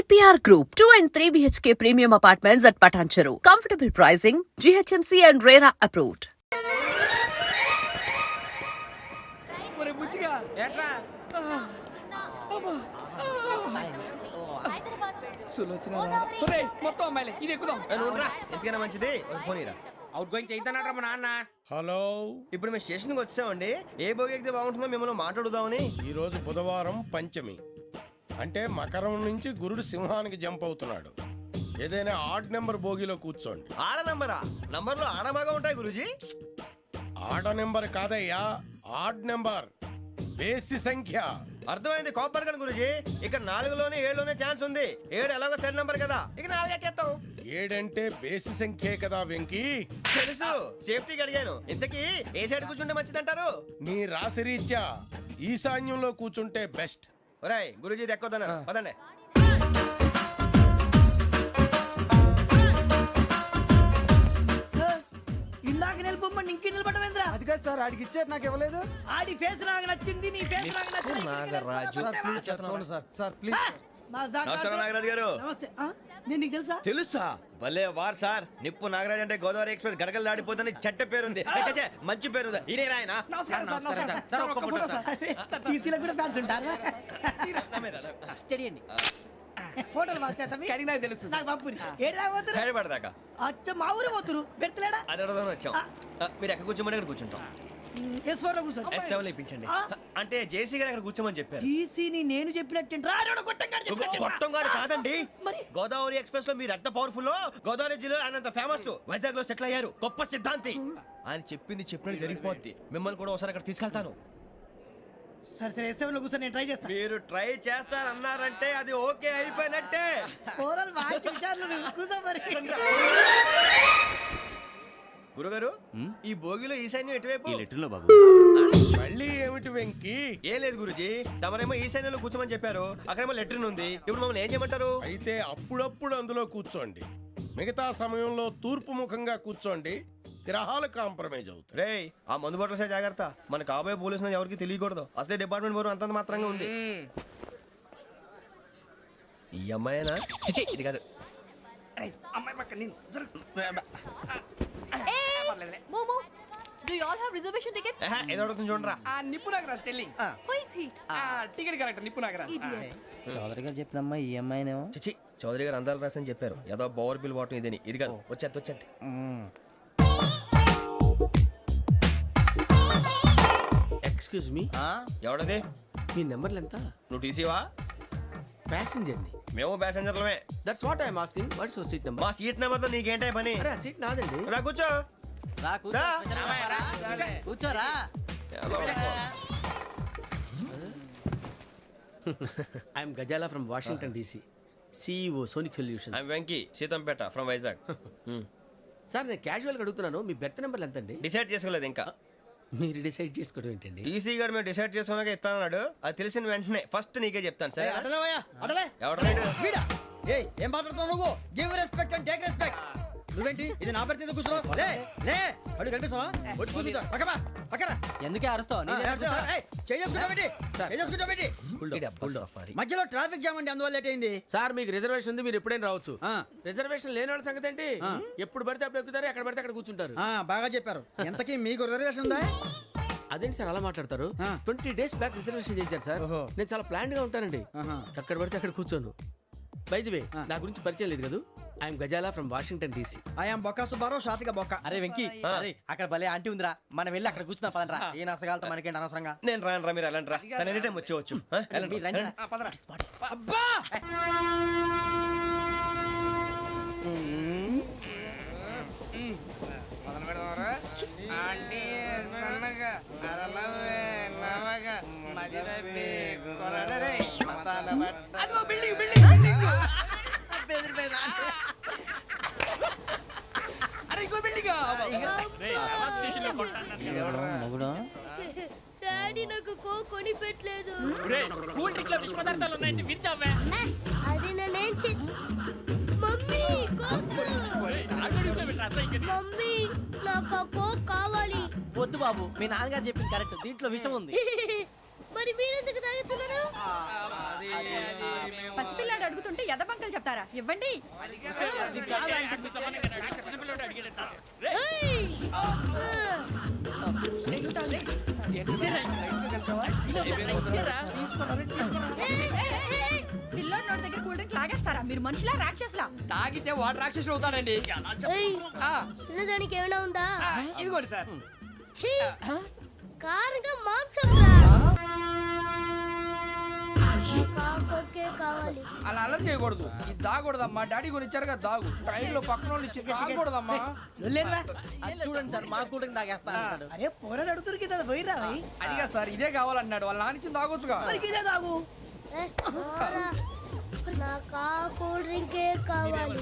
APR Group, 2 and 3 BHK premium apartments at Patancheru. Comfortable pricing, GHMC and RERA approved. ఒరే బుచ్చిగా ఏట్రా సులోచన ఒరే మొత్తం అమ్మాయిలే ఇది ఎక్కుదాం ఎందుకైనా మంచిది ఫోన్ ఇరా. అవుట్ గోయింగ్ చేద్దానట్రా మా నాన్న. హలో, ఇప్పుడు మేము స్టేషన్కి వచ్చామండి. ఏ బోగి ఎక్కితే బాగుంటుందో మిమ్మల్ని మాట్లాడుదామని. ఈరోజు బుధవారం పంచమి, అంటే మకరం నుంచి గురుడు సింహానికి జంప్ అవుతున్నాడు. ఏదైనా ఆడ్ నెంబర్ బోగిలో కూర్చోండి. ఆడ నంబరా? నంబర్లో ఆడ బాగా ఉంటాయి గురూజీ. ఆడ నెంబర్ కాదయ్యా, ఆడ్ నెంబర్, బేసి సంఖ్య. అర్థమైంది కాపర్ కానీ గురూజీ. ఇక్కడ 4లోనే 7లోనే ఛాన్స్ ఉంది. 7 ఎలాగో సెడ్ నంబర్ కదా, ఇక 4 ఎక్కేస్తాం. 7 అంటే బేసి సంఖ్యే కదా వెంకీ. తెలుసు, సేఫ్టీకి అడిగాను. ఇంతకీ ఏ సైడ్ కూర్చుంటే మంచిదంటారు? నీ రాశి రీత్యా ఈశాన్యంలో కూర్చుంటే బెస్ట్. ఒరేయ్ గురూజీ దెక్కొద్దన్నారు పదండి. ఇందాక నిలబొమ్మని ఇంకే నిలబడమేంద్రా? అది కాదు సార్, ఆడికి ఇచ్చారు నాకు ఇవ్వలేదు. ఆడి ఫేస్ నాకు నచ్చింది, నీ ఫేస్ నాకు నచ్చింది. నాగరాజు. Sir please. నమస్కారం నాగరాజు గారు. నమస్తే. నేను నీకు తెలుసా? తెలుసా? భలే వార్ సార్. నిప్పు నాగరాజ్ అంటే గోదావరి ఎక్స్ప్రెస్ గడగలు దాడిపోతుంది చెట్ట పేరుంది. మంచి పేరుంది. ఇదే ఆయన. నమస్కారం సార్, ఒక్క ఫోటో సార్. సార్ టీసీలో కూడా ఫ్యాన్స్ ఉంటారా? స్టడీ అండి. ఫోటోలు మార్చేస్తాం. కడిగినా తెలుసు నాకు పంపుని. ఏడా పోతురు? హైదరాబాద్ అచ్చ మా ఊరు పోతురు. పెడతలేడా? అది అడగదామని వచ్చాం. మీరు ఎక్కడ కూర్చోమని అక్కడ కూర్చుంటాం. S4 లో కూర్చోండి. S7 ఇప్పించండి. అంటే జేసీ గారు అక్కడ కూర్చోమని చెప్పారు. టీసీని నేను చెప్పినట్టు రాడు గొట్టంగాడు కాదండి. మరి గోదావరి ఎక్స్ప్రెస్ లో మీరు ఎంత పవర్ఫుల్, గోదావరి జిల్లా ఆయన ఫేమస్, వైజాగ్ లో సెటిల్ అయ్యారు, గొప్ప సిద్ధాంతి. ఆయన చెప్పింది చెప్పినట్టు జరిగిపోద్ది. మిమ్మల్ని కూడా ఒకసారి అక్కడ తీసుకెళ్తాను. సరే సరే, S7 లో కూర్చొని నేను ట్రై చేస్తాను. మీరు ట్రై చేస్తారన్నారంటే అది ఓకే అయిపోయినట్టే. ఓవరాల్ బాగా చూశారు. కూర్చో మరి. గురుగారు, ఈ భోగిలో ఈశాన్యం ఎటువైపు? మళ్ళీ ఏమిటి వెంకీ? ఏం లేదు గురుజీ, తమరేమో ఈశాన్యంలో కూర్చోమని చెప్పారు. అక్కడేమో లెట్రిన్ ఉంది. ఇప్పుడు మమ్మల్ని ఏం చేయమంటారు? అయితే అప్పుడప్పుడు అందులో కూర్చోండి. మిగతా సమయంలో తూర్పు ముఖంగా కూర్చోండి. గ్రహాలు కాంప్రమైజ్ అవుతాయి. రే, ఆ మందు బట్టలసే జాగ్రత్త. మన కాబోయే పోలీసులు ఎవరికి తెలియకూడదు. అసలే డిపార్ట్మెంట్ బోరు అంతంత మాత్రంగా ఉంది. ఈ అమ్మాయినా? చిచి, ఇది కాదు. అమ్మాయి పక్క నేను Momo, do you all have reservation tickets? ఏదో అడుగుతుంది చూడరా. ఆ నిప్పు Nagaraj telling. Who is he? Ticket correct నిప్పు నాగరాజ్. Idiots. చౌదరి గారు చెప్పినమ్మా ఈ అమ్మాయినేమో. చిచి, చౌదరి గారు అందాలు రాసని చెప్పారు. ఏదో బోర్ బిల్ వాటం ఇదని. ఇది కాదు, వచ్చేది. Excuse me, ఎవడది? మీ నెంబర్లు ఎంత? నువ్వు టీసీవా? ప్యాసింజర్ ని. మేము ప్యాసెంజర్లమే. That's what I'm asking. What's your seat number? మా సీట్ నెంబర్ తో నీకేంటే పని? అరే ఆ సీట్ నాదండి. రా కూర్చో. రా. కూర్చోరా. I'm Gazala from Washington DC, CEO Sonic Solutions. I'm Venky, Seethampeta from Vizag. Sir నేను క్యాజువల్గా అడుగుతున్నాను, మీ బెర్త్ నెంబర్లు ఎంత అండి? డిసైడ్ చేసుకోలేదు ఇంకా. మీరు డిసైడ్ చేసుకోవడం ఏంటండి? టీసీ గారు మేము డిసైడ్ చేసుకున్నాక ఇస్తానన్నాడు. అది తెలిసిన వెంటనే ఫస్ట్ నీకే చెప్తాను. సరే ఎవడ ఏం మాట్లాడుతున్నావు నువ్వు? Give respect and take respect. నువ్వేంటి ఇది నా పరిస్థితి కూర్చున్నావు? లే లే, అడుగు కనిపిస్తావా? వచ్చి కూర్చుంటా. పక్కన ఎందుకే అరుస్తావు? మధ్యలో ట్రాఫిక్ జామ్ అండి, అందువల్ల లేట్ అయింది. సార్ మీకు రిజర్వేషన్ ఉంది, మీరు ఎప్పుడైనా రావచ్చు. రిజర్వేషన్ లేని వాళ్ళ సంగతి ఏంటి? ఎప్పుడు పడితే అప్పుడు ఎక్కుతారు, ఎక్కడ పడితే అక్కడ కూర్చుంటారు. బాగా చెప్పారు. ఎంతకీ మీకు రిజర్వేషన్ ఉందా? అదేంటి సార్ అలా మాట్లాడతారు? 20 days బ్యాక్ రిజర్వేషన్ చేశారు సార్. నేను చాలా ప్లాన్డ్ గా ఉంటానండి. అక్కడ పడితే అక్కడ కూర్చోను. బై ది వే, నా గురించి పరిచయం లేదు కదా. I'm Gazala from Washington DC. I'm Bokka Subbarao, షార్ట్గా బొక్క. అరే వెంకీ, అరే అక్కడ భలే ఆంటీ ఉందిరా, మనం వెళ్ళి అక్కడ కూర్చున్నా పదనరా. ఏ నసగాలతో మనకేంటి అనవసరంగా. నేను రాను రా, మీరు వెళ్ళండి రా. తన ఎనీ టైం వచ్చేవచ్చు. అబ్బా డాడీ నాకు కోక్ కొని పెట్టలేదు. కూల్ డ్రింక్ లో విష పదార్థాలు ఉన్నాయండి, విరిచావే. అది నేనేం మమ్మీ కోక్. మమ్మీ నాకు ఆ కోక్ కావాలి. వద్దు బాబు, మీ నాన్నగారు చెప్పింది కరెక్ట్, దీంట్లో విషయం ఉంది. మరి మీరెందుకు తాగుతున్నారు? పసిపిల్లాడు అడుగుతుంటే ఎదబంక అడుగుతారా ఇవ్వండి పిల్లోడి నోటి దగ్గర కూల్ డ్రింక్ లాగేస్తారా మీరు మనుషులా రాక్షసులా తాగితే వాడు రాక్షసుడు అవుతాడండి ఆ, తినడానికి ఏమైనా ఉందా ఆ, ఇదిగోండి సార్ కారుగా మాంసం కాకొక్కే కావాలి అలా అలర్ చేయకూడదు ఇది దాగకూడదమ్మా డాడీ కొని ఇచ్చారు కదా దాగు ట్రైన్ లో పక్కన వాళ్ళు ఇచ్చి దాగకూడదమ్మా చూడండి సార్ మా కూడా తాగేస్తా అంటాడు. అరే పోరాడు అడుగుతారు కదా పోయిరా అదిగా సార్ ఇదే కావాలన్నాడు వాళ్ళ నానిచ్చింది తాగొచ్చుగా ఇదే తాగు నాకు ఆ కూల్ డ్రింకే కావాలి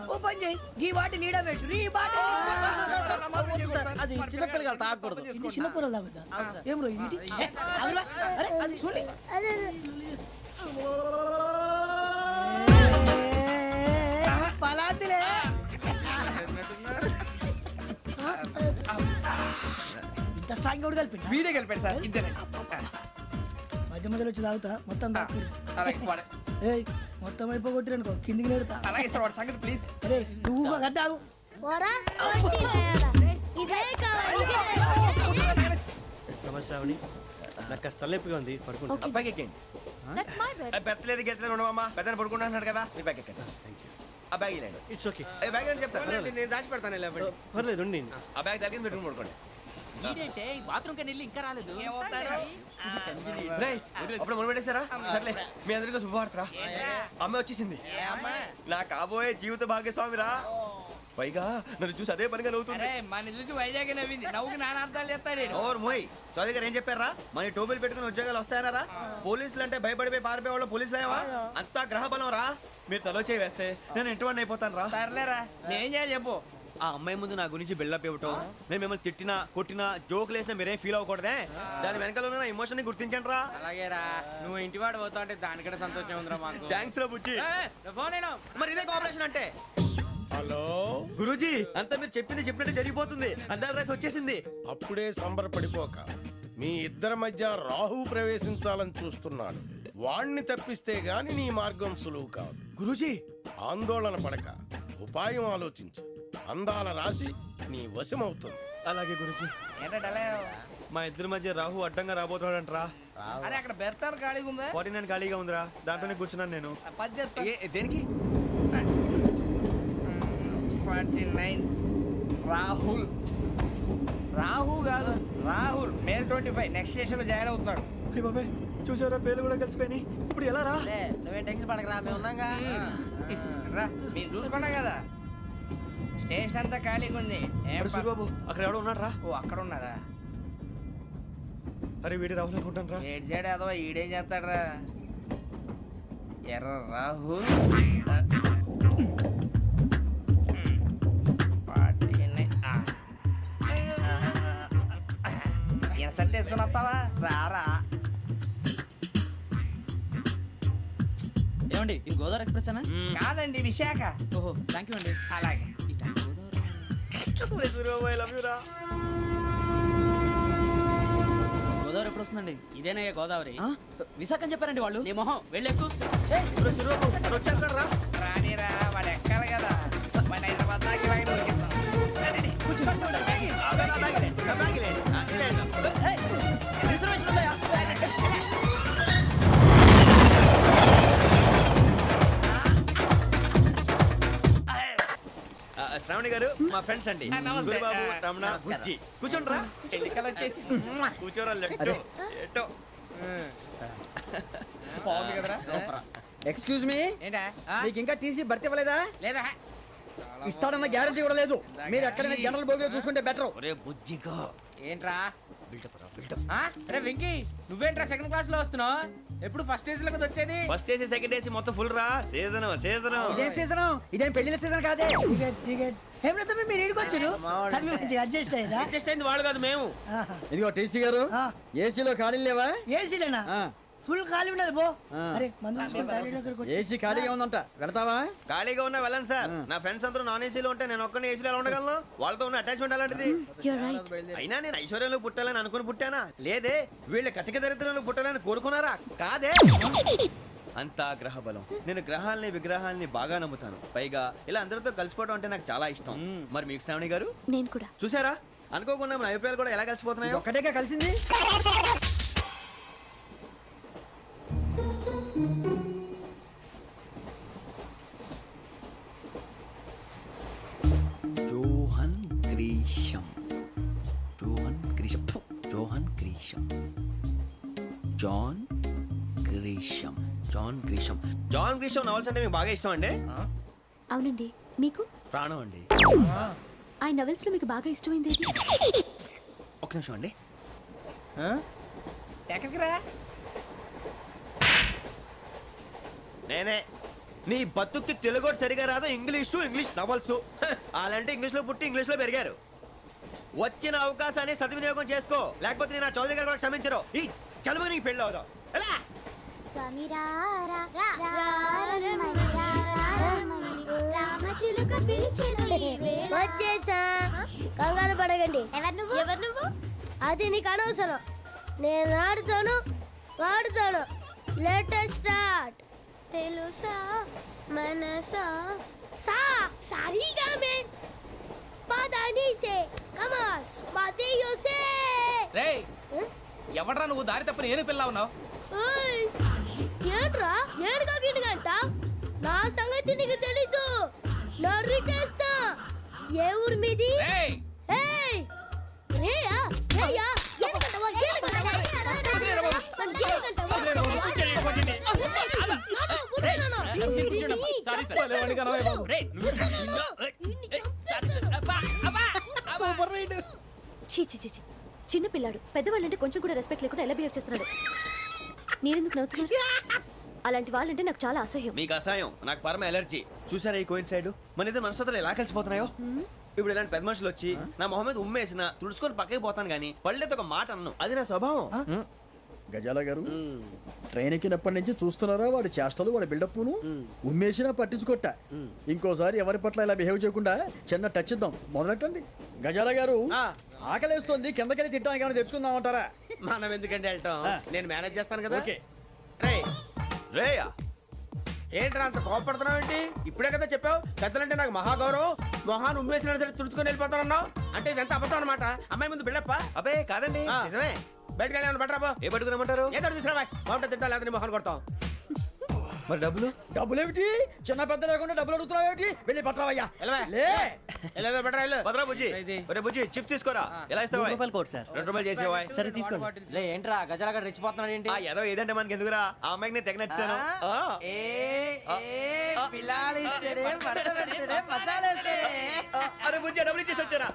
ఓ పని చేయి ఈ బాటి లీడ పెట్టు ఈ బాటి అది చిన్నపిల్లలు తాగకూడదు. ఇది చిన్న పొరలు తాగుతా ఏం రో ఇది ఏ, ఆగురా. అరే అది చూడండి అదే పలాతిలే ఇంత స్ట్రాంగ్ కూడా కలిపి వీడే గెలిపాడు సార్ ఇద్దరే మధ్య మధ్యలో వచ్చి తాగుతా మొత్తం తాగు అలాగే వాడు- ఏయ్ మొత్తం అయిపోగొట్టిరనుకో కిందికి నేడుతా అలాగే సార్ వాడు సంగతి ప్లీజ్ అరే నువ్వు గద్దాగు పోరా కొట్టి తయారా. ఇదే కావాలి ఇదే. నమస్తే ఆవిడ నాకు కాస్త తలెప్పిగా ఉంది పడుకుంటా. బ్యాగ్ ఎక్కండి That's my bed. పెట్టలేదు గెట్టలేదు ఉండమమ్మా పెద్దని పడుకుంటున్నాడు కదా మీ బ్యాగ్ ఎక్కండి ఆ బ్యాగ్ ఇలాండి ఇట్స్ ఓకే బ్యాగ్ అని చెప్తాను నేను దాచి పెడతాను పర్లేదు ఉండి. ఆ బ్యాగ్ తగ్గింది పెట్టుకుని పడుకోండి బాత్రూమ్ కి వెళ్ళి ఇంకా రాలేదు రేయ్, అప్పుడు మొదలు పెట్టేశారా సర్లే మీ అందరికీ శుభవార్తరా అమ్మ వచ్చేసింది నా కాబోయే జీవిత భాగ్యస్వామిరా పైగా నన్ను చూసి అదే పనిగా నవ్వుతుంది మన చూసి వైజాగ్ నవ్వింది నవ్వుకి నాన్న అర్థాలు చెప్తాడు ఓర్ మోయ్ చౌదరి గారు ఏం చెప్పారా మన టోబీలు పెట్టుకుని ఉద్యోగాలు వస్తాయనరా పోలీసులు అంటే భయపడిపోయి పారిపోయే వాళ్ళు పోలీసులు ఏవా అంతా గ్రహ బలం రా మీరు తలో చేయి వేస్తే నేను ఇంటివాడిని అయిపోతాను రా సర్లేరా నేనేం చేయాలి చెప్పు ఆ అమ్మాయి ముందు నా గురించి బిల్డప్ ఇవ్వటం నేను మిమ్మల్ని తిట్టినా కొట్టినా జోకులు వేసినా మీరేం ఫీల్ అవ్వకూడదే దాని వెనకాల ఉన్న ఎమోషన్ ని గుర్తించండి రా అలాగేరా నువ్వు ఇంటివాడు పోతా అంటే దానికంటే సంతోషం ఉందిరా మాకు థ్యాంక్స్ రా బుజ్జి ఫోన్ అయినా మరి ఇదే కోఆపరేషన్ అంటే హలో గురూజీ అంతా మీరు చెప్పింది చెప్పినట్టు జరిగిపోతుంది అందరి రైస్ వచ్చేసింది అప్పుడే సంబరపడిపోక మీ ఇద్దరి మధ్య రాహు ప్రవేశించాలని చూస్తున్నాడు వాణ్ణి తప్పిస్తే గాని నీ మార్గం సులువు కాదు గురూజీ ఆందోళన పడక ఉపాయం ఆలోచించు అందాల రాశి నీ వశమవుతుంది అలాగే గురూజీ ఏంటంటే మా ఇద్దరి మధ్య రాహు అడ్డంగా రాబోతున్నాడంట్రా అరే అక్కడ బెర్తాను ఖాళీగా ఉందా 49 ఖాళీగా ఉందిరా దాంట్లోనే కూర్చున్నాను నేను పది చెప్తా దేనికి 49 రాహుల్ రాహు కాదు రాహుల్ మే 25 నెక్స్ట్ స్టేషన్ లో జాయిన్ అవుతున్నాడు హే బాబాయ్ చూసారా పేర్లు కూడా కలిసిపోయినాయి ఇప్పుడు ఎలా రా నువ్వేం టెన్షన్ పడకరా మేము ఉన్నాగా. రా మీరు చూసుకున్నా కదా స్టేషన్ అంతా ఖాళీగా ఉంది ఏం అరే సూరిబాబు అక్కడ ఎవడో ఉన్నాడు రా ఓ అక్కడ ఉన్నారా అరే వీడి రాహుల్ అనుకుంటాను రా ఏడు సైడ్ ఏదో ఈడేం చేస్తాడరా ఎర్ర రాహు ఇన్సల్ట్ వేసుకుని వస్తావా రారా ఏమండి ఇది గోదావరి ఎక్స్ప్రెస్ అనా కాదండి విశాఖ ఓహో థ్యాంక్ యూ అండి అలాగే సూరిబాబు ఐ లవ్ యు రా గోదావరి ఎప్పుడు వస్తుందండి ఇదేనయ్య గోదావరి విశాఖ అని చెప్పారండి వాళ్ళు నీ మొహం వెళ్ళెక్కు వచ్చేస్తాడు రా రానిరా వాడు ఎక్కాలి కదా వాడు హైదరాబాద్ దాకా ఇలాగే దొరికిస్తాం. రండి, రండి, కూర్చో. శ్రావణి గారు మా ఫ్రెండ్స్ అండి నమస్తే. సూరిబాబు రమణ బుజ్జి కూర్చోండి రా ఎన్నికలు వచ్చేసి కూర్చోరా లెట్టో ఎట్టో బాగుంది కదరా ఎక్స్క్యూజ్ మీ ఏంటా మీకు ఇంకా టీసీ భర్తీ ఇవ్వలేదా లేదా ఇస్తాడన్న గ్యారంటీ కూడా లేదు మీరు ఎక్కడైనా జనరల్ బోగిలో చూసుకుంటే బెటర్ ఒరే బుజ్జిగా ఏంట్రా బిల్డప్ రా బిల్డప్ అరే వెంకీ నువ్వేంట్రా సెకండ్ క్లాస్ లో వస్తున్నావు ఎప్పుడు ఫస్ట్ ఏజ్ లో వచ్చేది ఫస్ట్ ఏసీ సెకండ్ ఏసీ మొత్తం ఫుల్ రా సీజన్ సీజన్ ఇదేం సీజన్ ఇదేం పెళ్లిల సీజన్ కాదే టికెట్ టికెట్ ఏమిటో మీరు ఇడికి వచ్చారు అడ్జస్ట్ అయ్యారా అడ్జస్ట్ అయింది వాళ్ళు కాదు మేము ఇదిగో టీసీ గారు ఏసీలో ఖాళీ లేవా ఏసీలేనా ఫుల్ ఖాళీ ఉండదు పో అరే ఏసీ ఖాళీగా ఉందంట వెళతావా ఖాళీగా ఉన్నా వెళ్ళండి సార్ నా ఫ్రెండ్స్ అందరూ నాన్ ఏసీలో ఉంటే నేను ఒక్కనే ఏసీలో ఎలా ఉండగలను వాళ్ళతో ఉన్న అటాచ్మెంట్ అలాంటిది You're right. అయినా నేను ఐశ్వర్యంలో పుట్టాలని అనుకుని పుట్టానా లేదే వీళ్ళ కటిక దరిద్రంలో పుట్టాలని కోరుకున్నారా కాదే అంతా గ్రహ బలం. నేను గ్రహాలని విగ్రహాలని బాగా నమ్ముతాను. పైగా ఇలా అందరితో కలిసిపోవడం అంటే నాకు చాలా ఇష్టం. మరి మీకు శ్రావణి గారు? నేను కూడా. చూసారా, అనుకోకుండా మన అభిప్రాయాలు కూడా ఎలా కలిసిపోతున్నాయో. ఒక్కటేగా కలిసింది. John Grisham, John Grisham, John Grisham, John Grisham, John Grisham. John Grisham novels అంటే మీకు బాగా ఇష్టం అండి? అవునండి. మీకు? ప్రాణం అండి. ఆ నవెల్స్ లో మీకు బాగా ఇష్టమైంది ఏది? ఒక్క నిమిషం అండి. ఎక్కడికి రా? నేనే. నీ బతుక్కి తెలుగు సరిగా రాదు, ఇంగ్లీష్ నవల్స్. అలాంటి ఇంగ్లీష్ లో పుట్టి ఇంగ్లీష్ లో పెరిగారు. వచ్చిన అవకాశాన్ని సద్వినియోగం చేసుకో, లేకపోతే నేను నా చౌదరి గారు కూడా క్షమించరు. ఈ చదువు నీకు పెళ్ళి అవుదాం. ఎలా? వచ్చేసా, కంగారు పడకండి. ఎవరు నువ్వు? అది నీకు అనవసరం. నేను ఆడుతాను, వాడుతాను. Latest start. తెలుసా మనసా సా సారీగా మే పదాని సే కమాన్ మాదేయో సే. రేయ్, ఎవడ్రా నువ్వు? దారి తప్ప నేను పిల్ల ఉన్నావు. ఓయ్ ఏంట్రా ఏడుగా గిడుగంట? నా సంగతి నీకు తెలీదు. నరికేస్తా. ఏ ఊరు మీది? రేయ్, ఏయ్ రేయా రేయా ఏడుగంటవా ఏడుగంటవా సారీ సార్. రేయ్, సూపర్ రైడ్. చీ చీ చీ చీ. చిన్న పిల్లాడు పెద్దవాళ్ళంటే కొంచెం కూడా రెస్పెక్ట్ లేకుండా ఎలా బిహేవ్ చేస్తున్నాడు. మీరెందుకు నవ్వుతున్నారు? అలాంటి వాళ్ళంటే నాకు చాలా అసహ్యం. మీకు అసహాయం, నాకు పరమ ఎలర్జీ. చూసారా ఈ కోయిన్ సైడ్? మన ఇద్దరు మనసుతో ఎలా కలిసిపోతున్నాయో. ఇప్పుడు ఇలాంటి పెద్ద మనుషులు వచ్చి నా మొహం మీద ఉమ్మేసిన తుడుచుకొని పక్కకి పోతాను కానీ పళ్ళేతో ఒక మాట అన్ను. అది నా స్వభావం. గజాల గారు ట్రైన్ ఎక్కినప్పటి నుంచి చూస్తున్నారా వాడి చేష్టలు, వాడి బిల్డప్ను. ఉమ్మేసినా పట్టించుకోట. ఇంకోసారి ఎవరి పట్ల ఇలా బిహేవ్ చేయకుండా చిన్న టచ్ ఇద్దాం. మొదలెట్టండి. గజాల గారు ఆకలేస్తోంది, కిందకెళ్ళి తిట్టడానికి ఏమైనా తెచ్చుకుందామంటారా? మనం ఎందుకంటే వెళ్తాం, నేను మేనేజ్ చేస్తాను కదా. ఓకే. రేయా, ఏంట్రా అంత కోపడుతున్నావు ఏంటి? ఇప్పుడే కదా చెప్పావు పెద్దలంటే నాకు మహాగౌరవం, మొహాన్ని ఉమ్మేసిన సరే తుడుచుకొని వెళ్ళిపోతానన్నావు. అంటే ఇదంతా అబద్ధం అనమాట. అమ్మాయి ముందు బిల్డప్ప. అబ్బే కాదండి, నిజమే. బయటకు వెళ్ళాను బట్రాబో. ఏ పట్టుకురమ్మంటారు? ఏదో తీసుకురా, బాగుంటుంది తింటా, లేదా మొహాన్ని కొడతాం. మరి డబ్బులు? డబ్బులేమిటి? చిన్న పెద్ద లేకుండా డబ్బులు అడుగుతున్నావు ఏమిటి? వెళ్ళి పట్టరావయ్యా. లే వెళ్ళేదో బట్రా వెళ్ళు. భద్రా బుజ్జి, ఒరే బుజ్జి చిప్స్ తీసుకోరా. ఎలా ఇస్తావా? Court sir. 2 రూపాయలు చేసేవా? సరే తీసుకోండి. లే ఏంట్రా గజాల గారు రెచ్చిపోతున్నాడు ఏంటి? ఆ ఏదో ఏదంటే మనకి ఎందుకురా, ఆ అమ్మాయికి నేను తెగ నచ్చాను. అరే బుజ్జి, డబ్బులు ఇచ్చేసి వచ్చారా?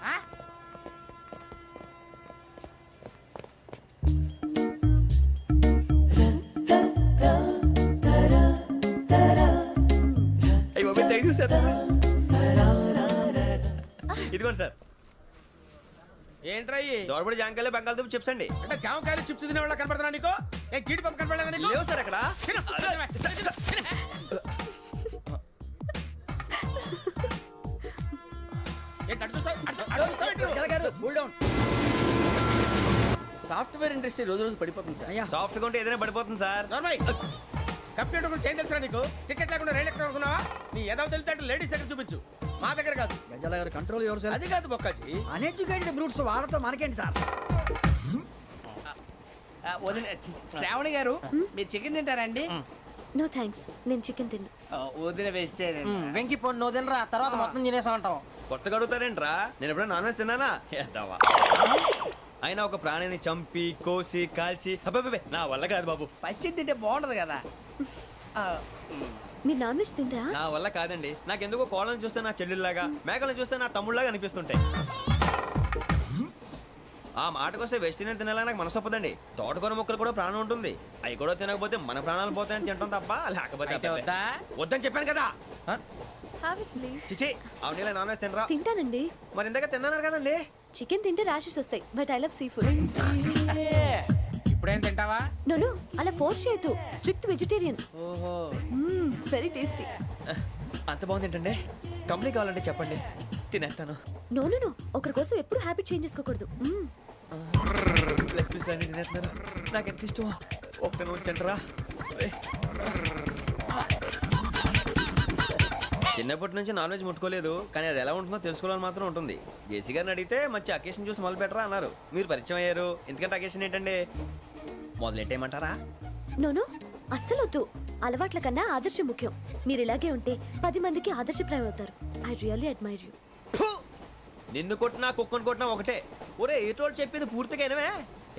అయ్యో థ్యాంక్ యూ సార్. ఇదిగోండి సార్. ఏంట్రా దోరబడి జాంకాయలు బంగాళదుంప చిప్స్ అండి. అంటే జామకాయలు చిప్స్ తినే వాళ్ళ కనపడుతున్నా నీకు? ఏ గీడి పంప కనపడలేదా నీకు? లేవు సార్ అక్కడ. సాఫ్ట్వేర్ ఇండస్ట్రీ రోజు రోజు పడిపోతుంది సార్. సాఫ్ట్ గా ఉంటే ఏదైనా పడిపోతుంది సార్. కంప్యూటర్ గురించి ఏం తెలుసా నీకు? టికెట్ లేకుండా రైలు ఎక్కడ అనుకున్నావా? నీ ఏదో తెలితే లేడీస్ దగ్గర చూపించు, మా దగ్గర కాదు. గజాల గారు కంట్రోల్ ఎవరు సార్? అది కాదు బొక్కాజీ. అన్ఎడ్యుకేటెడ్ బ్రూట్స్ వాడతాం మనకేంటి సార్? శ్రావణి గారు, మీరు చికెన్ తింటారండి? నో థ్యాంక్స్, నేను చికెన్ తిన్ను. వదిన వేస్తే వెంకి పొన్ను నువ్వు తినరా, తర్వాత మొత్తం తినేసా ఉంటాం. కొత్తగా అడుగుతారేంట్రా? నేను ఎప్పుడైనా నాన్ వెజ్ తిన్నానా? ఎద్దావా. అయినా ఒక ప్రాణిని చంపి కోసి కాల్చి అబ్బబ్బే నా వల్ల కాదు బాబు. పచ్చి తింటే బాగుంటది కదా. మీరు నాన్ వెజ్ తినరా? నా వల్ల కాదండి. నాకెందుకో కోళ్ళని చూస్తే నా చెల్లెళ్ళలాగా, మేకలను చూస్తే నా తమ్ముళ్ళలాగా అనిపిస్తుంటాయి. ఆ మాటకొస్తే వెస్టిరియన్ తినాలని నాకు మనసు ఒప్పదండి. తోటకూర మొక్కలు కూడా ప్రాణం ఉంటుంది. అవి కూడా తినకపోతే మన ప్రాణాలు పోతాయని తింటాం తప్ప లేకపోతే వద్దని చెప్పాను కదా. చిచి, అవునీ నాన్ వెజ్ తినరా? తింటానండి. మరి ఇందాక తిన్నాను కదండి. చికెన్ తింటే ర్యాషెస్ వస్తాయి, but I love sea food. ఇప్పుడేం తింటావా? నో అలా ఫోర్స్ చేయొద్దు. Strict vegetarian. ఓహో, వెరీ టేస్టీ. అంత బాగుంది ఏంటండి? కంప్లీట్ కావాలంటే చెప్పండి, తినేస్తాను. నో ఒకరి కోసం ఎప్పుడు హ్యాబిట్ చేంజ్ చేసుకోకూడదు. లెగ్ పీస్ అన్ని తినేస్తున్నారు. నాకు ఎంత ఇష్టం. ఒకటే ఉంచండి రా. చిన్నప్పటి నుంచి నాన్ వెజ్ ముట్టుకోలేదు కానీ అది ఎలా ఉంటుందో తెలుసుకోవాలని మాత్రం ఉంటుంది. జేసీ గారిని అడిగితే మంచి అకేషన్ చూసి మొదలు పెట్టరా అన్నారు. మీరు పరిచయం అయ్యారు, ఎందుకంటే అకేషన్ ఏంటండి మొదలెట్టేయమంటారా? నోను అస్సలు వద్దు. అలవాట్ల కన్నా ఆదర్శం ముఖ్యం. మీరు ఇలాగే ఉంటే 10 మందికి ఆదర్శప్రాయం అవుతారు. I really admire you. ఫు! నిన్ను కొట్టినా కుక్కను కొట్టినా ఒకటే. ఒరే ఏటోళ్ళు చెప్పింది పూర్తిగా వినవే.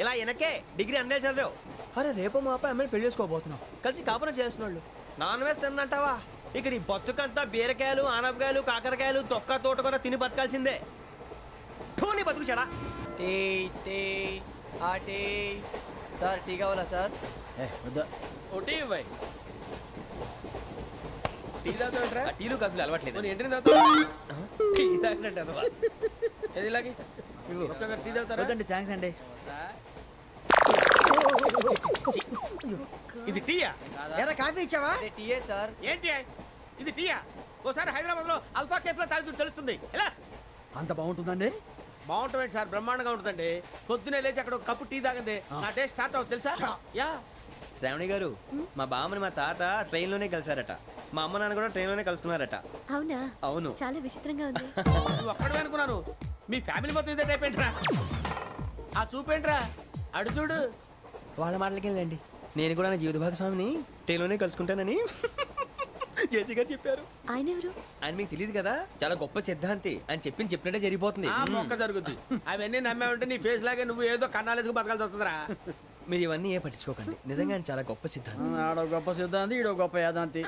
ఇలా వెనకే డిగ్రీ అన్నే చదివావు. అరే రేపు మా అబ్బాయి అమ్మాయిని పెళ్లి చేసుకోబోతున్నావు, కలిసి కాపురం చేసిన వాళ్ళు నాన్ వెజ్ తిన్నంటావా? ఇక నీ బతుకంతా బీరకాయలు ఆనపకాయలు కాకరకాయలు తొక్క తోట కూడా తిని బతకాల్సిందే. నీ బతుకు చెడా. టీ టీ ఆ టీ సార్ టీ కావాలా సార్? వద్దా. ఒకటి ఇవ్వాయి. టీ తాగుతాంట్రా? ఆ టీలు కాఫీలు అలవాట్లేదు. నేను ఎంట్రీ తాగుతావు. టీ తాగినట్టు అదవా. ఏది ఇలాగే ఒక్కొక్కరు టీ తాగుతారా? వద్దండి, థ్యాంక్స్ అండి. ఇది టీయా? ఎరా కాఫీ ఇచ్చావా? టీయే సార్. ఏంటి ఇది టీయా? ఓసారి హైదరాబాద్ లో అల్ఫా కేఫ్ లో తాగుతూ తెలుస్తుంది. ఎలా అంత బాగుంటుందండి? బాగుంటుంది సార్, బ్రహ్మాండంగా ఉంటుందండి. పొద్దునే లేచి అక్కడ ఒక కప్పు టీ తాగింది నా డే స్టార్ట్ అవుతుంది తెలుసా? యా. శ్రావణి గారు, మా బామ్మని మా తాత ట్రైన్ లోనే కలిసారట. మా అమ్మ నాన్న కూడా ట్రైన్ లోనే కలుసుకున్నారట. అవునా? అవును. చాలా విచిత్రంగా ఉంది. నువ్వు ఒక్కడే అనుకున్నాను, మీ ఫ్యామిలీ మొత్తం ఇదే టైప్ ఏంట్రా? ఆ చూపేంట్రా, అడు చూడు. వాళ్ళ మాటలకి వెళ్ళండి. నేను కూడా నా జీవిత భాగస్వామిని ట్రైన్ లోనే కలుసుకుంటానని జేసీ గారు చెప్పారు. ఆయన ఎవరు? ఆయన మీకు తెలియదు కదా, చాలా గొప్ప సిద్ధాంతి. అని చెప్పినట్టే జరిగిపోతుంది. ఆ మొక్క జరుగుద్ది. అవన్నీ నమ్మావంటే నీ ఫేస్ లాగే నువ్వు ఏదో కన్నాలేసుకు బతకాల్సి వస్తుందిరా. మీరు ఇవన్నీ ఏ పట్టించుకోకండి. నిజంగా ఆయన చాలా గొప్ప సిద్ధాంతి. ఆడో గొప్ప సిద్ధాంతి, ఈడో గొప్ప యాదాంతి.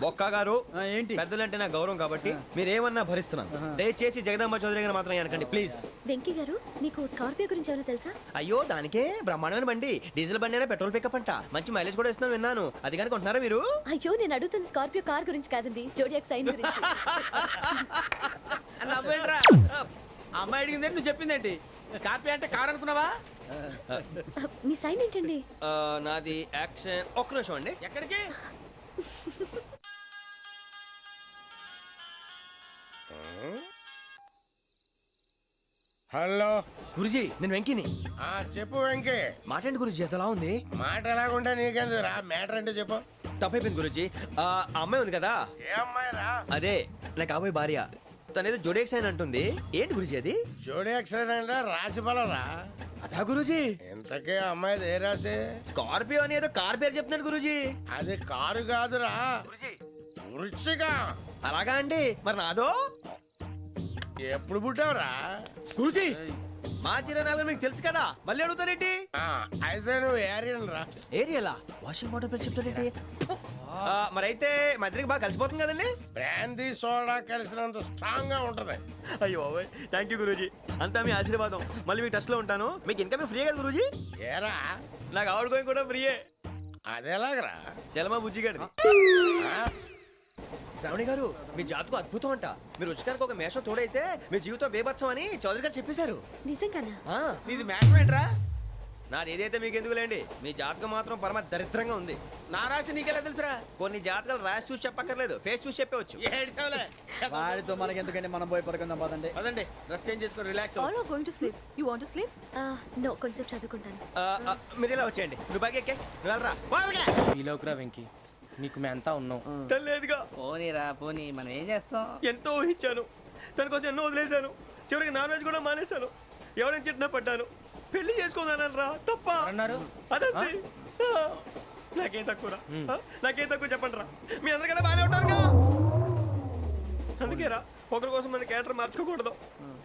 ఒక్క గారు, ఏంటి? పెద్దలంటే నా గౌరవం కాబట్టి మీరేమన్నా భరిస్తున్నాను. దయచేసి జగదాంబ చౌదరి గారు మాత్రం అనకండి ప్లీజ్. వెంకీ గారు, మీకు స్కార్పియో గురించి ఏమైనా తెలుసా? అయ్యో దానికే బ్రహ్మాండమైన బండి. డీజిల్ బండి అయినా పెట్రోల్ పికప్ అంట. మంచి మైలేజ్ కూడా ఇస్తున్నాను విన్నాను. అది కనుక కొంటున్నారా మీరు? అయ్యో, నేను అడుగుతుంది స్కార్పియో కార్ గురించి కాదండి, జోడియాక్ సైన్ గురించి. నవ్వేంట్రా? అమ్మాయి అడిగింది నువ్వు చెప్పిందేంటి? స్కార్పియో అంటే కార్ అనుకున్నావా? మీ సైన్ ఏంటండి? నాది యాక్షన్. ఒక్క నిమిషం అండి. ఎక్కడికి? హలో గురుజీ, నేను వెంకిని. చెప్పు వెంకీ. మాటండి గురుజీ, అదలా ఉంది. మాట ఎలాగుంటా నీకెందుకు రా, మ్యాటర్ అంటే చెప్పు. తప్పైపోయింది గురుజీ. ఆ అమ్మాయి ఉంది కదా, ఏ అమ్మాయి రా? అదే నా కాబోయే భార్య. తనేదో జోడేక్స్ అని అంటుంది. ఏంటి గురుజీ అది? జోడి యాక్సిడెంట్ రాసి రా. అదా గురుజీ? ఇంతకే అమ్మాయిది ఏ రాసి? స్కార్పియో అని ఏదో కార్ పేరు చెప్తున్నాడు గురుజీ. అది కారు కాదురా, వృచ్చిక. అలాగా అండి, మరి నాదో? ఎప్పుడు పుట్టావురా? గురుజీ, మా చిరనాలు మీకు తెలుసు కదా, మళ్ళీ అడుగుతారేంటి? అయితే నువ్వు ఏరియన్ రా. ఏరియాలా? వాషింగ్ వాటర్ పేరు చెప్తారేంటి? మరైతే మా ఇద్దరికి బాగా కలిసిపోతుంది కదండి. బ్రాందీ సోడా కలిసినంత స్ట్రాంగ్ గా ఉంటది. అయ్యో థ్యాంక్ యూ గురూజీ, అంతా మీ ఆశీర్వాదం. మళ్ళీ మీకు టచ్ లో ఉంటాను. మీకు ఇంకా ఫ్రీ కదా గురూజీ? ఏరా, నాకు ఆవిడ గోయింగ్ కూడా ఫ్రీయే. అదేలాగరా? చలమా బుజ్జి గారిది. శ్రావణి గారు, మీ జాతకు అద్భుతం అంట. మీరు రుచికారికి ఒక మేషం తోడైతే మీ జీవితం బేబత్సం అని చౌదరి గారు చెప్పేశారు. నిజంగానా? నీది మ్యాటర్ ఏంట్రా? నాది ఏదైతే మీకు ఎందుకు లేండి, మీ జాతకం మాత్రం పరమ దరిద్రంగా ఉంది. నా రాసి నీకెలా తెలుసురా? కొన్ని జాతకాలు రాసి చూసి చెప్పక్కర్లేదు, ఫేస్ చూసి చెప్పవచ్చు. ఏడ్చావులే. వాడితో మనకి ఎందుకంటే మనం పోయి పడుకుందాం పదండి. పదండి, డ్రెస్ చేంజ్ చేసుకొని relax All are going to sleep. You want to sleep? No, కొంచెం చదువుకుంటాను. మీరు ఇలా వచ్చేయండి. నువ్వు బాగా ఎక్కే, నువ్వు వెళ్ళరా. ఈలోకురా వెంకీ, నీకు మేమంతా ఉన్నాం. తెలియదుగా. పోనీరా పోనీ, మనం ఏం చేస్తాం? ఎంతో ఊహించాను, తన కోసం ఎన్నో వదిలేశాను. చివరికి నాన్ వెజ్ కూడా మానేశాను. ఎవరైనా తిట్టినా పడ్డాను. పెళ్లి చేసుకున్నాను రా, తప్ప అన్నారు? అదంతే. నాకేం తక్కువ, నాకేం తక్కువ చెప్పండి రా. మీ అందరికన్నా బాగానే ఉంటారుగా. అందుకేరా ఒకరి కోసం మన క్యారెక్టర్ మార్చుకోకూడదు.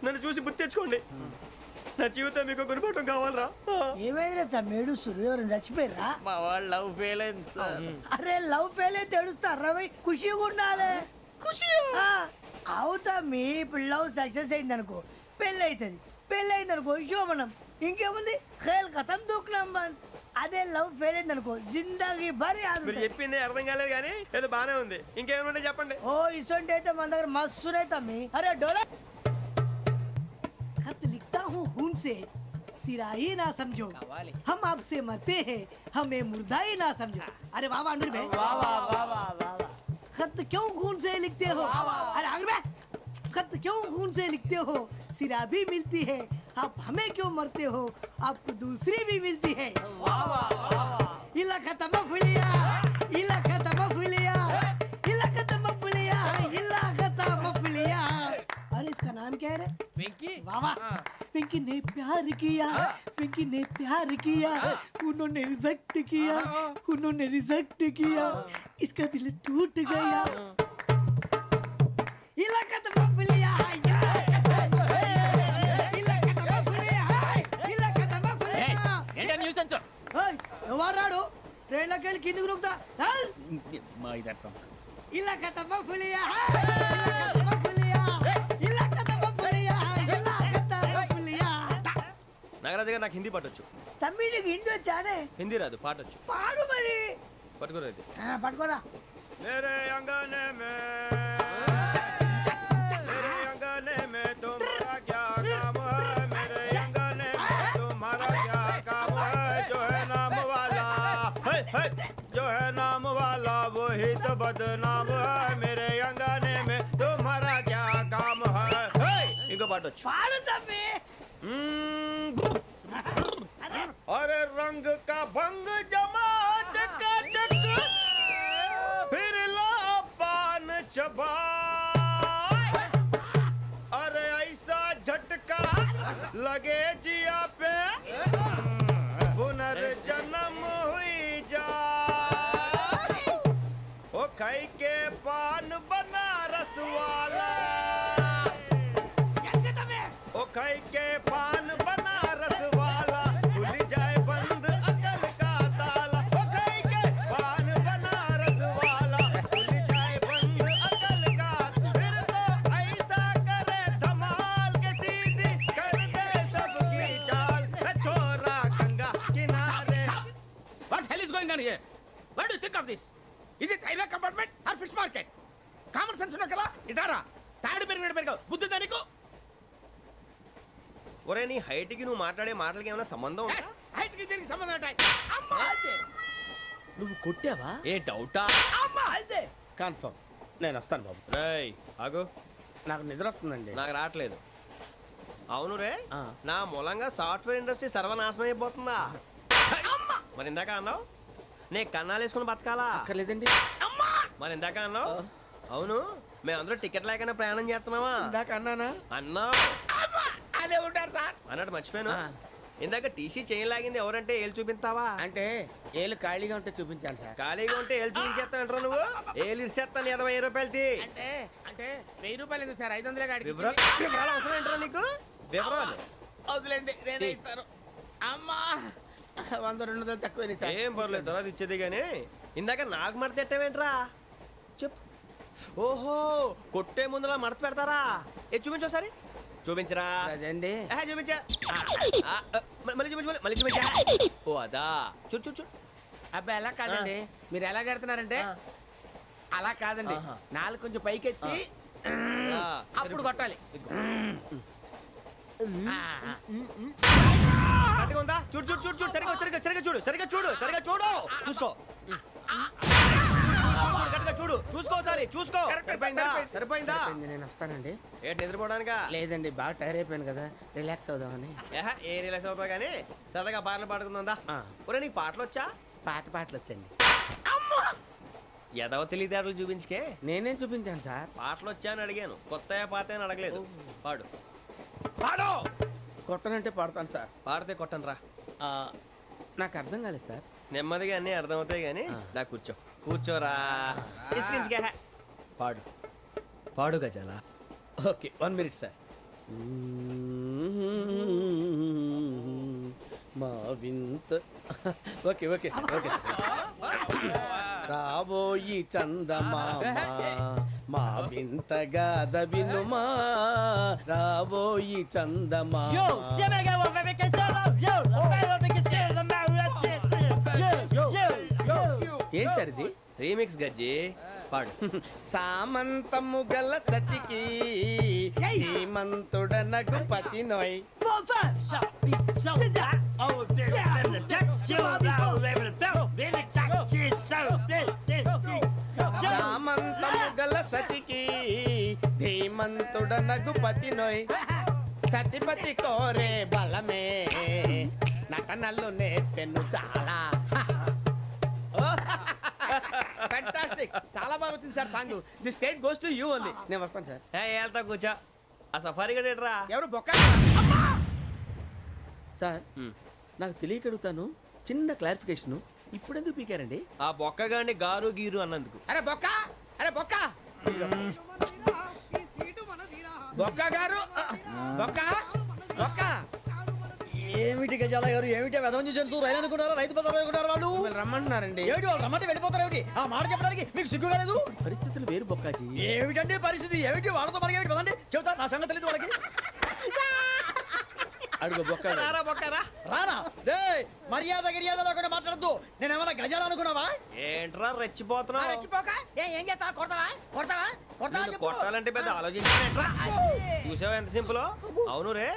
నన్ను చూసి గుర్తు తెచ్చుకోండి. నా జీవితం మీకు గురిపటం కావాలరా. ఏమైందిరా తమ్మేడు సూర్యవరం చచ్చిపోయిరా? మా వాళ్ళు లవ్ ఫెయిల్ అయింది సార్. అరే లవ్ ఫెయిల్ అయితే ఏడుస్తారా భయ్? ఖుషిగా ఉండాలి. ఖుషి అవుతా. మీ ఇప్పుడు లవ్ సక్సెస్ అయింది అనుకో, పెళ్ళి అవుతుంది. పెళ్ళి అయింది అనుకో శోభనం. ఇంకేముంది, ఖేల్ కథం దూకునాం బాన్. అదే లవ్ ఫెయిల్ అయింది అనుకో జిందాగీ భారీ. మీరు చెప్పింది అర్థం కాలేదు కానీ ఏదో బానే ఉంది. ఇంకేమైనా చెప్పండి. ఓ ఇసొంటి అయితే మన దగ్గర మస్తునే తమ్మి. అరే డోలా खत लिखता हूँ खून से, सिरा ही ना समझो, हम आपसे मरते हैं, हमें मुर्दा ही ना समझो. अरे वाह वाह अनुर भाई, वाह वाह वाह वाह वाह. खत क्यों खून से लिखते हो? अरे अनुर भाई, खत क्यों खून से लिखते हो? सिरा भी मिलती है, आप हमें क्यों मरते हो? आपको दूसरी भी मिलती है. वाह वाह वाह. इला खत्म फुलिया, इला रे వెంకీ वाह वाह पिंकी ने प्यार किया पिंकी ने प्यार किया उन्होंने रिजेक्ट किया उन्होंने रिजेक्ट किया इसका दिल टूट गया इलाका तो बबलिया इलाका तो बबलिया इलाका तो बबलिया ఏంటా న్యూసెన్స్ ఓయ్ ఎవరాడు ట్రైన్ లోకి వెళ్ళి కిందికి నొక్కుతా మా ఇదర్శం ఇలాకా तो बबलिया इलाका तो बबलिया इलाका तो बबलिया इलाका तो बबलिया నాగరాజు గారు నాకు హిందీ పాటొచ్చు. తమ్మి నీకు హిందీ వచ్చానే హిందీ రాదు, పాటొచ్చు. పాడు మరి పట్టుకోరు అయితే. పట్టుకోరా मेरे अंगने में मेरे अंगने में तुम्हारा क्या काम है मेरे अंगने में तुम्हारा क्या काम है जो है नाम वाला जो है नाम वाला वही तो बदनाम है मेरे अंगने में तुम्हारा क्या काम है इनको पाटो పాడు తమ్మి अरे रंग का भंग जमा चकाचक फिर ला पान चबा अरे ऐसा झटका लगे जिया पे पुनर्जन्म हुई जा ओ खाई के पान बनारस वाला ओ खाई के पान बनारस वाला खुल जाए बंद अकल का ताला ओ खाई के पान बनारस वाला खुल जाए बंद अकल का फिर तो ऐसा करे धमाल के सीधी कर दे सबकी चाल छोरा गंगा किनारे What hell is going on here? What do you think of this? Is it railway compartment or fish market? Common sense ఉన్న కదా ఇటారా తాడు పెరిగావు బుద్ధి దానికి ఒరే నీ హైట్ కి నువ్వు మాట్లాడే మాటలకి ఏమైనా సంబంధం ఉందా హైట్ కి దీనికి సంబంధం ఉంటాయి అమ్మా నువ్వు కొట్టావా? ఏ డౌటా అమ్మా అయితే కన్ఫర్మ్ నేను వస్తాను బాబు రేయ్ ఆగు నాకు నిద్ర వస్తుందండి నాకు రావట్లేదు అవును రే ఆ. నా మూలంగా సాఫ్ట్వేర్ ఇండస్ట్రీ సర్వనాశనం అయిపోతుందా మరి ఇందాక అన్నావు నే కన్నాలు వేసుకుని బతకాలా అక్కర్లేదండి. మరి ఇందాక అన్నావు అవును మేమందరూ టికెట్ లేకుండా ప్రయాణం చేస్తున్నావా ఇందాక అన్నానా అన్నావు అదే ఉంటారు సార్ అన్నట్టు మర్చిపోయాను ఆ. ఇందాక టీసీ చేయి లాగింది ఎవరంటే ఏళ్ళు చూపిస్తావా అంటే ఏళ్ళు ఖాళీగా ఉంటే చూపించాను సార్ ఖాళీగా ఉంటే ఏళ్ళు చూపించేస్తావు నువ్వు ఏళ్ళు ఇచ్చేస్తాను 20 రూపాయలది అంటే అంటే 1000 రూపాయలు ఎందుకు సార్ 500 కాడికి వివరాలు వివరాలు అవసరం ఏంట్రా నీకు వివరాలు వదిలేండి నేనే ఇస్తాను అమ్మా 100 200 తక్కువ సార్ ఏం పర్లేదు తర్వాత ఇచ్చేది కానీ ఇందాక నాకు మడత ఎట్టవేంట్రా చెప్పు ఓహో కొట్టే ముందులా మడత పెడతారా ఏ చూపించు ఒకసారి చూపించరా అదండి చూపించా మళ్ళీ చూపించు మళ్ళీ చూపించా ఓ అదా చూడు చూడు చూడు అబ్బాయి ఎలా కాదండి మీరు ఎలా కడుతున్నారంటే అలా కాదండి ఆహా. నాలుగు కొంచెం పైకెత్తి ఆ, అప్పుడు కొట్టాలి కరెక్ట్గా ఉందా చూడు చూడు చూడు చూడు సరిగా సరిగా సరిగా చూడు సరిగా చూడు సరిగా చూడు చూసుకో కరెక్ట్గా చూడు చూసుకో సారి చూసుకో సరిపోయిందా సరిపోయిందా సరిపోయింది, నేను వస్తానండి ఏంటి నిద్రపోవడానికా లేదండి బాగా టైర్ అయిపోయాను కదా రిలాక్స్ అవుదామని ఏ రిలాక్స్ అవుతావు కానీ సరదాగా పాటలు పాడుకుందా ఆ. ఒరే నీకు పాటలు వచ్చా పాత పాటలు వచ్చండి ఎదవ తెలివితేటలు చూపించుకే నేనేం చూపించాను సార్ పాటలు వచ్చా అని అడిగాను కొత్త పాత అని అడగలేదు పాడు పాడు కొట్టనంటే పాడతాను సార్ పాడితే కొట్టను రా ఆ, నాకు అర్థం కాలేదు సార్ నెమ్మదిగా అన్నీ అర్థమవుతాయి కానీ దా కూర్చో కూర్చోరా ఇసుకించుకే పాడు పాడు గజాల ఓకే 1 మినిట్ సార్ మా వింత okay okay sir okay sir రాబోయి చందమామ మా వింత గాథ వినుమా రాబోయి చందమామ ఏంటి సార్ ఇది రీమిక్స్ గజ్జి పాడు సామంతము గల సతికి హేమంతుడనగు పతి నోయ్ సామంతము గల సతికి ధీమంతుడనగు పతి నోయ్ సతిపతి కోరే బలమే నటనలు నేర్పెను చాలా ఫ్యాంటాస్టిక్ చాలా బాగా వచ్చింది sir song the state goes to you only నేను వస్తాను సార్ వెళ్తా కూర్చో ఆ సఫారీ గడేట్రా ఎవరు బొక్క సార్ నాకు తెలియక అడుగుతాను, చిన్న క్లారిఫికేషన్. ఇప్పుడు ఎందుకు పీకారండి? ఆ బొక్కగాని గారు గీరు అన్నందుకు. అరే బొక్క, అరే బొక్క, బొక్క గారు, బొక్క బొక్క. ఏమిటి గజాల గారు, ఏమిటి వెదవని చూసారు? రైలు అనుకున్నారా, రైతు బజార్ అనుకున్నారు వాళ్ళు? మిమ్మల్ని రమ్మంటున్నారండి. ఏమిటి వాళ్ళు రమ్మంటే వెళ్ళిపోతారు? ఏమిటి ఆ మాట చెప్పడానికి మీకు సిగ్గు కాలేదు? పరిస్థితులు వేరు బొక్కాజీ. ఏమిటండి పరిస్థితి? ఏమిటి వాళ్ళతో మనకి ఏమిటి పదండి, చెబుతా నా సంగతి తెలియదు వాళ్ళకి. అడుగు బొక్క. రారా బొక్కరా. రానా రే, మర్యాద గిర్యాద లేకుండా మాట్లాడద్దు. నేనేమన్నా గజాలు అనుకున్నావా? ఏంట్రా రెచ్చిపోతున్నావు? రెచ్చిపోక ఏం చేస్తావా? కొడతావా కొడతావా కొడతావా నిన్ను చెప్పు. కొట్టాలంటే పెద్ద ఆలోచించానేంట్రా. చూసావా ఎంత సింపుల్? అవును రే,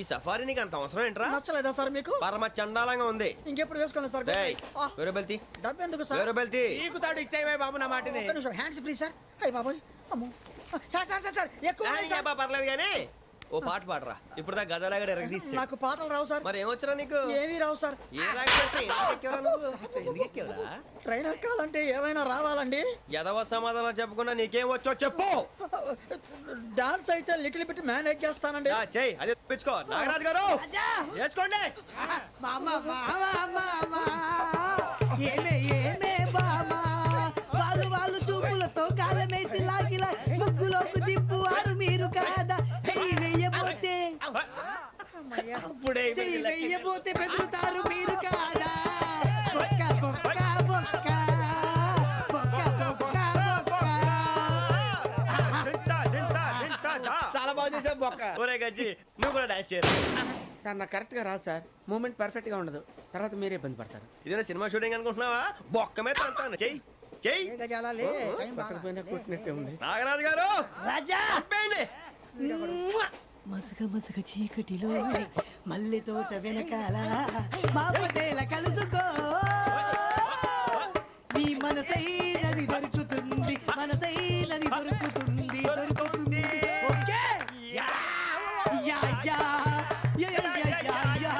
ఈ సఫారీ నీకు అంత అవసరం ఏంట్రా? నచ్చలేదా సార్ మీకు? పరమ చండాలంగా ఉంది. ఇంకెప్పుడు వేసుకోండి సార్. డేయ్, వేరే బెల్తి, డబ్బు ఎందుకు సార్? వేరే బెల్తి. నీకు తాడు ఇచ్చేవే బాబు నా మాటని. ఒక్క నిమిషం హ్యాండ్స్ ప్లీజ్ సార్. అయ్య బాబోయ్ అమ్మో. సార్ సార్ సార్ సార్ ఎక్కువ ఉన్నాయి సార్. పర్లేదు కానీ ఓ పాట పాడరా. ఇప్పుడు దా గదలాగడ ఎరగదీసి. నాకు పాటలు రావు సార్. మరి ఏమొచ్చరా నీకు? ఏమీ రావు సార్. ఏ రాకపోతే ఎక్కేవరా నువ్వు? ఎందుకు ఎక్కేవరా? ట్రైన్ ఎక్కాలంటే ఏమైనా రావాలండి? ఎదవ సమాధానం చెప్పకుండా నీకేం వచ్చో చెప్పు. డాన్స్ అయితే లిటిల్ బిట్ మేనేజ్ చేస్తానండి. చెయ్యి, అదే తెప్పించుకో. నాగరాజు గారు వేసుకోండి. మామా మామా మామా ఏమే ఏమే బామా, వాళ్ళు వాళ్ళు చూపులతో కాలమేసి లాగిలా ముగ్గులోకి తిప్పువారు మీరు కాదా? చెయ్యి వెయ్యబోతే చెయ్యి వెయ్యబోతే బెదురుతారు మీరు కాదా? బొక్క బొక్క బొక్క బొక్క బొక్క బొక్క. చాలా బాగా చేసావు బొక్క. ఒరే గజ్జి, నువ్వు కూడా డాన్స్ చేయరు. సార్ నాకు కరెక్ట్ గా రాదు సార్. మూమెంట్ పర్ఫెక్ట్ గా ఉండదు, తర్వాత మీరే ఇబ్బంది పడతారు. ఇదేనా సినిమా షూటింగ్ అనుకుంటున్నావా? బొక్క మీద అంటాను. చెయ్యి చెయ్యి. ఏ గజాలాలే, టైం బాగా. పక్కన కొట్టినట్టే ఉంది. నాగరాజు గారు రాజా ఆపేయండి. మసక మసక చీకటిలో మల్లె తోట వెనకాల మా పటేల కలుసుకో, నీ మనసైనది దొరుకుతుంది, మనసైనది దొరుకుతుంది దొరుకుతుంది. Okay yeah yeah yeah yeah yeah yeah yeah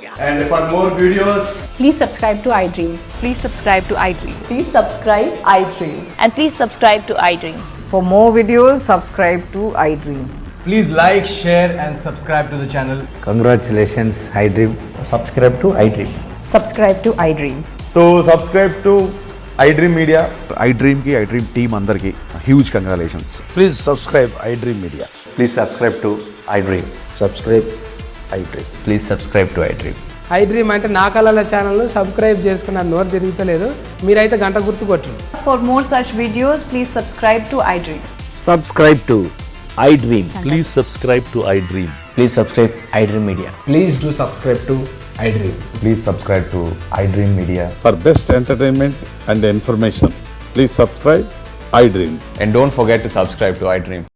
yeah. And for more videos, please subscribe to iDream. Please subscribe to iDream. Please subscribe iDream. And please subscribe to iDream. For more videos, subscribe to iDream. please like, share and subscribe to the channel. Congratulations, iDream. Subscribe to iDream. Subscribe to iDream. So subscribe to iDream Media. iDream ki iDream team andarki huge congratulations. Please subscribe iDream media. Please subscribe to iDream. Subscribe iDream. Please subscribe to iDream. iDream అంటే నా కళల channel subscribe చేసుకున్న నోరు తిరుగుతలేదు, మీరైతే గంట గుర్తు కొట్టండి. For more such videos, please subscribe to iDream. Subscribe to iDream. Please subscribe to iDream. Please subscribe iDream Media. Please do subscribe to iDream. Please subscribe to iDream Media. For best entertainment and information, please subscribe iDream. And don't forget to subscribe to iDream.